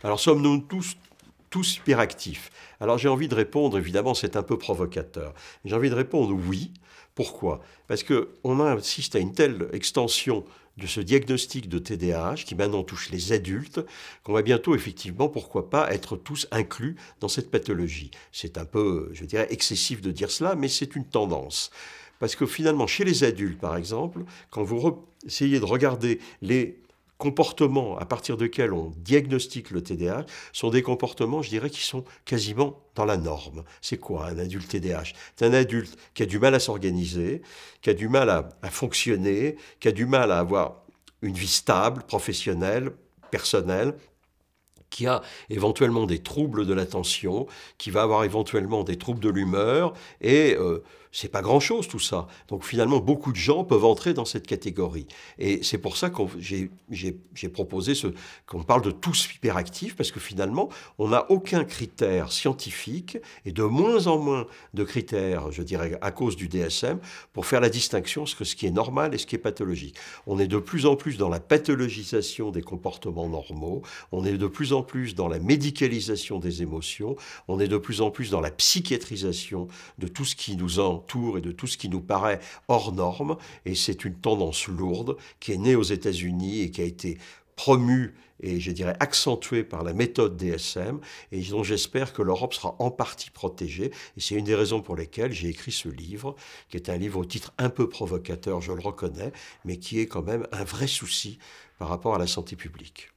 Alors sommes-nous tous hyperactifs? Alors j'ai envie de répondre, évidemment c'est un peu provocateur, j'ai envie de répondre oui. Pourquoi? Parce qu'on assiste à une telle extension de ce diagnostic de TDAH qui maintenant touche les adultes, qu'on va bientôt effectivement, pourquoi pas, être tous inclus dans cette pathologie. C'est un peu, je dirais, excessif de dire cela, mais c'est une tendance. Parce que finalement, chez les adultes, par exemple, quand vous essayez de regarder les comportements à partir desquels on diagnostique le TDAH, sont des comportements, je dirais, qui sont quasiment dans la norme. C'est quoi un adulte TDAH? C'est un adulte qui a du mal à s'organiser, qui a du mal à fonctionner, qui a du mal à avoir une vie stable, professionnelle, personnelle, qui a éventuellement des troubles de l'attention, qui va avoir éventuellement des troubles de l'humeur, et c'est pas grand-chose tout ça. Donc finalement, beaucoup de gens peuvent entrer dans cette catégorie. Et c'est pour ça que j'ai proposé qu'on parle de tous hyperactifs, parce que finalement, on n'a aucun critère scientifique, et de moins en moins de critères, je dirais, à cause du DSM, pour faire la distinction entre ce qui est normal et ce qui est pathologique. On est de plus en plus dans la pathologisation des comportements normaux, on est de plus en plus dans la médicalisation des émotions, on est de plus en plus dans la psychiatrisation de tout ce qui nous entoure et de tout ce qui nous paraît hors norme, et c'est une tendance lourde qui est née aux États-Unis et qui a été promue et je dirais accentuée par la méthode DSM, et dont j'espère que l'Europe sera en partie protégée. Et c'est une des raisons pour lesquelles j'ai écrit ce livre, qui est un livre au titre un peu provocateur, je le reconnais, mais qui est quand même un vrai souci par rapport à la santé publique.